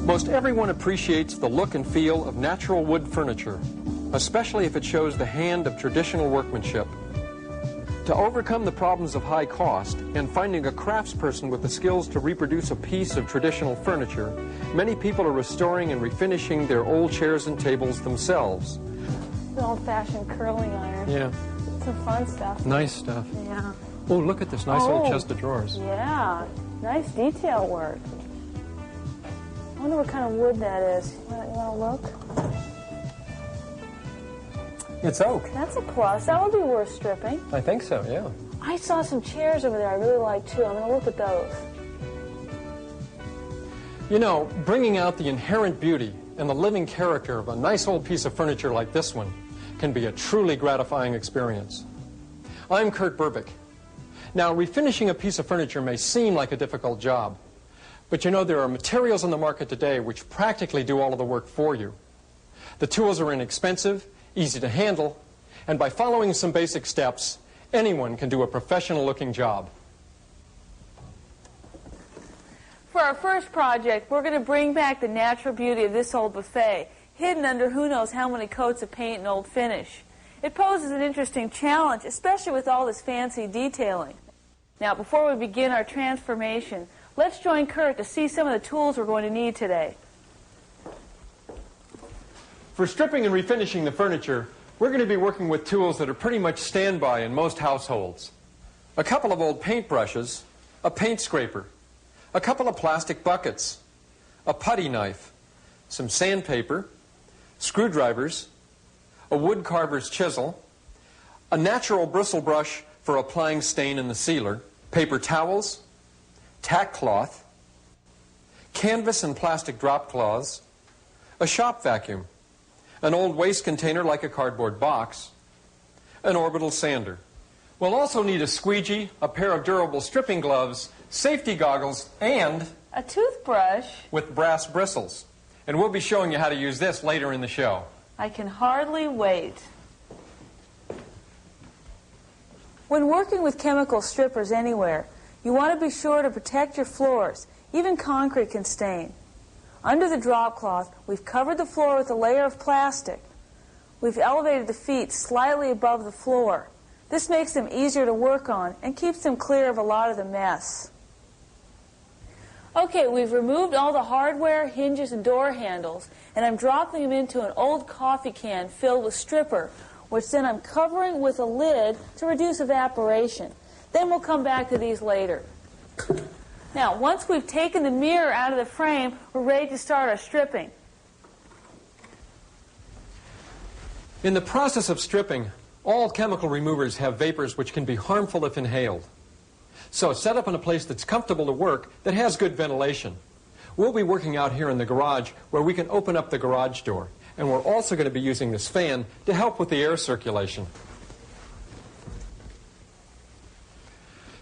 Most everyone appreciates the look and feel of natural wood furniture, especially if it shows the hand of traditional workmanship. To overcome the problems of high cost and finding a craftsperson with the skills to reproduce a piece of traditional furniture, many people are restoring and refinishing their old chairs and tables themselves. The old-fashioned curling iron. Yeah. Some fun stuff. Nice stuff. Yeah. Oh, look at this nice old chest of drawers. Yeah. Nice detail work. I wonder what kind of wood that is. You want to look? It's oak. That's a plus. That would be worth stripping. I think so, yeah. I saw some chairs over there I really like, too. I'm going to look at those. You know, bringing out the inherent beauty and the living character of a nice old piece of furniture like this one can be a truly gratifying experience. I'm Kurt Burbick. Now, refinishing a piece of furniture may seem like a difficult job, but you know, there are materials on the market today which practically do all of the work for you. The tools are inexpensive, easy to handle, and by following some basic steps, anyone can do a professional-looking job. For our first project, we're going to bring back the natural beauty of this old buffet, hidden under who knows how many coats of paint and old finish. It poses an interesting challenge, especially with all this fancy detailing. Now, before we begin our transformation, let's join Kurt to see some of the tools we're going to need today. For stripping and refinishing the furniture, we're going to be working with tools that are pretty much standby in most households. A couple of old paintbrushes, a paint scraper, a couple of plastic buckets, a putty knife, some sandpaper, screwdrivers, a wood carver's chisel, a natural bristle brush for applying stain in the sealer, paper towels, tack cloth, canvas and plastic drop cloths, a shop vacuum, an old waste container like a cardboard box, an orbital sander. We'll also need a squeegee, a pair of durable stripping gloves, safety goggles, and a toothbrush with brass bristles. And we'll be showing you how to use this later in the show. I can hardly wait. When working with chemical strippers anywhere, you want to be sure to protect your floors. Even concrete can stain. Under the drop cloth, we've covered the floor with a layer of plastic. We've elevated the feet slightly above the floor. This makes them easier to work on and keeps them clear of a lot of the mess. Okay, we've removed all the hardware, hinges, and door handles, and I'm dropping them into an old coffee can filled with stripper, which then I'm covering with a lid to reduce evaporation. Then we'll come back to these later. Now, once we've taken the mirror out of the frame, we're ready to start our stripping. In the process of stripping, all chemical removers have vapors which can be harmful if inhaled. So set up in a place that's comfortable to work, that has good ventilation. We'll be working out here in the garage where we can open up the garage door. And we're also going to be using this fan to help with the air circulation.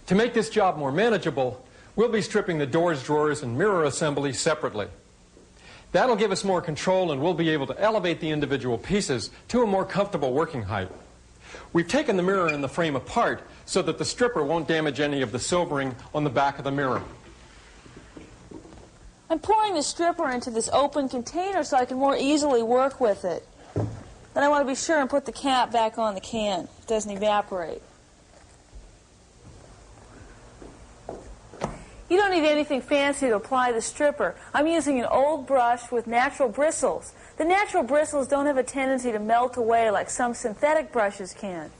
To make this job more manageable, we'll be stripping the doors, drawers, and mirror assembly separately. That'll give us more control, and we'll be able to elevate the individual pieces to a more comfortable working height. We've taken the mirror and the frame apart so that the stripper won't damage any of the silvering on the back of the mirror. I'm pouring the stripper into this open container so I can more easily work with it. Then I want to be sure and put the cap back on the can. It doesn't evaporate. You don't need anything fancy to apply the stripper. I'm using an old brush with natural bristles. The natural bristles don't have a tendency to melt away like some synthetic brushes can.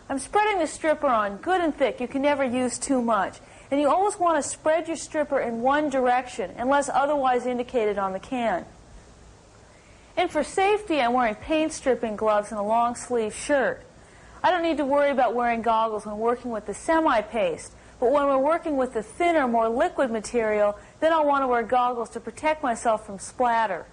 I'm spreading the stripper on good and thick. You can never use too much. And you always want to spread your stripper in one direction, unless otherwise indicated on the can. And for safety, I'm wearing paint stripping gloves and a long sleeve shirt. I don't need to worry about wearing goggles when working with the semi-paste, but when we're working with the thinner, more liquid material, then I'll want to wear goggles to protect myself from splatter.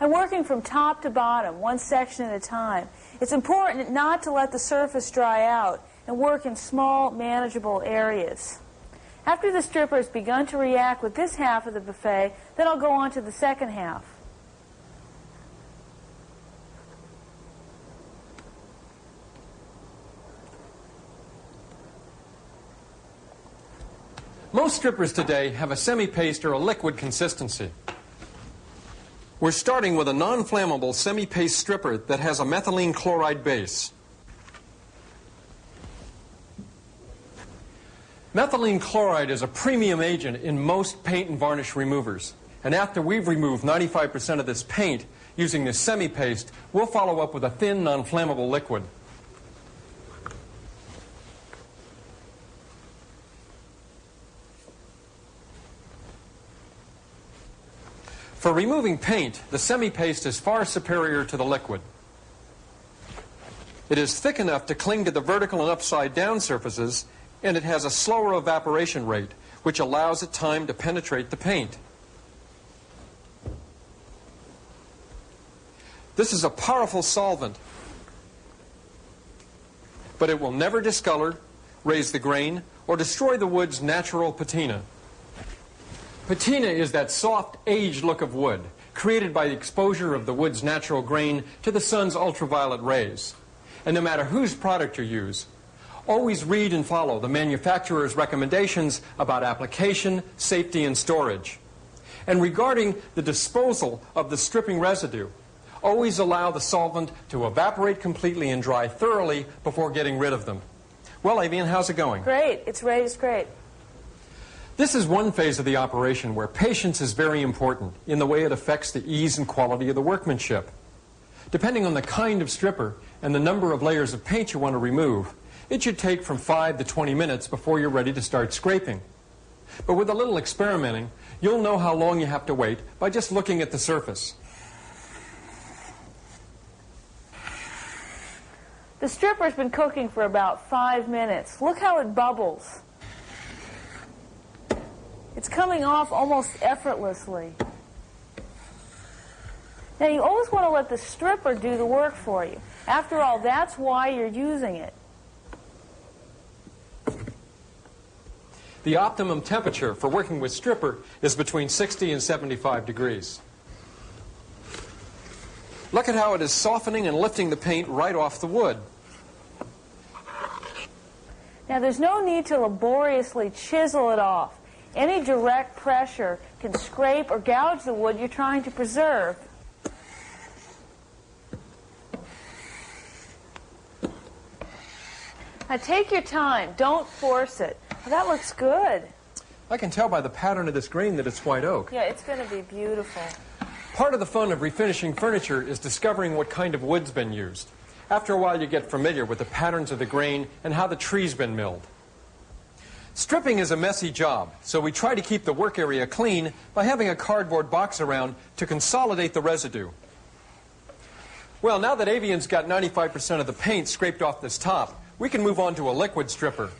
I'm working from top to bottom, one section at a time. It's important not to let the surface dry out and work in small, manageable areas. After the stripper has begun to react with this half of the buffet, then I'll go on to the second half. Most strippers today have a semi-paste or a liquid consistency. We're starting with a non-flammable semi-paste stripper that has a methylene chloride base. Methylene chloride is a premium agent in most paint and varnish removers. And after we've removed 95% of this paint using this semi-paste, we'll follow up with a thin, non-flammable liquid. For removing paint, the semi-paste is far superior to the liquid. It is thick enough to cling to the vertical and upside down surfaces, and it has a slower evaporation rate, which allows it time to penetrate the paint. This is a powerful solvent, but it will never discolor, raise the grain, or destroy the wood's natural patina. Patina is that soft, aged look of wood, created by the exposure of the wood's natural grain to the sun's ultraviolet rays. And no matter whose product you use, always read and follow the manufacturer's recommendations about application, safety, and storage. And regarding the disposal of the stripping residue, always allow the solvent to evaporate completely and dry thoroughly before getting rid of them. Well, Avian, how's it going? Great. It's raised great. This is one phase of the operation where patience is very important in the way it affects the ease and quality of the workmanship. Depending on the kind of stripper and the number of layers of paint you want to remove, it should take from 5 to 20 minutes before you're ready to start scraping. But with a little experimenting, you'll know how long you have to wait by just looking at the surface. The stripper's been cooking for about 5 minutes. Look how it bubbles. It's coming off almost effortlessly. Now, you always want to let the stripper do the work for you. After all, that's why you're using it. The optimum temperature for working with stripper is between 60 and 75 degrees. Look at how it is softening and lifting the paint right off the wood. Now, there's no need to laboriously chisel it off. Any direct pressure can scrape or gouge the wood you're trying to preserve. Now, take your time. Don't force it. Well, that looks good. I can tell by the pattern of this grain that it's white oak. Yeah, it's going to be beautiful. Part of the fun of refinishing furniture is discovering what kind of wood's been used. After a while, you get familiar with the patterns of the grain and how the tree's been milled. Stripping is a messy job, so we try to keep the work area clean by having a cardboard box around to consolidate the residue. Well, now that Avian's got 95% of the paint scraped off this top, we can move on to a liquid stripper.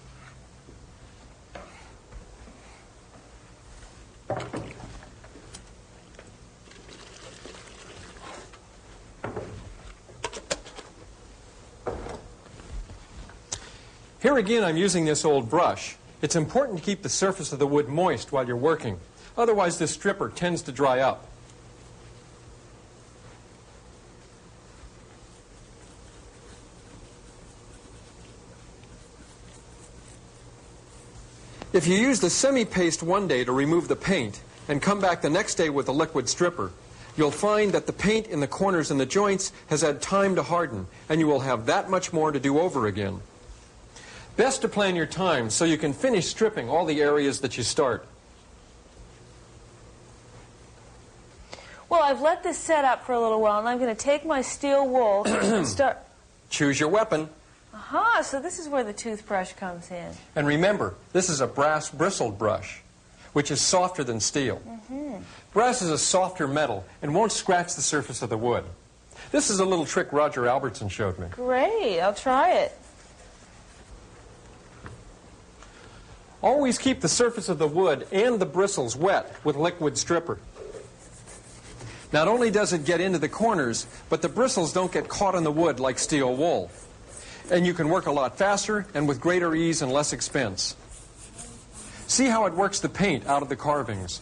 Here again, I'm using this old brush. It's important to keep the surface of the wood moist while you're working. Otherwise, this stripper tends to dry up. If you use the semi-paste one day to remove the paint and come back the next day with a liquid stripper, you'll find that the paint in the corners and the joints has had time to harden, and you will have that much more to do over again. Best to plan your time so you can finish stripping all the areas that you start. Well, I've let this set up for a little while, and I'm going to take my steel wool and start... Choose your weapon. Aha, so this is where the toothbrush comes in. And remember, this is a brass bristled brush, which is softer than steel. Brass is a softer metal and won't scratch the surface of the wood. This is a little trick Roger Albertson showed me. Great, I'll try it. Always keep the surface of the wood and the bristles wet with liquid stripper. Not only does it get into the corners, but the bristles don't get caught in the wood like steel wool. And you can work a lot faster and with greater ease and less expense. See how it works the paint out of the carvings.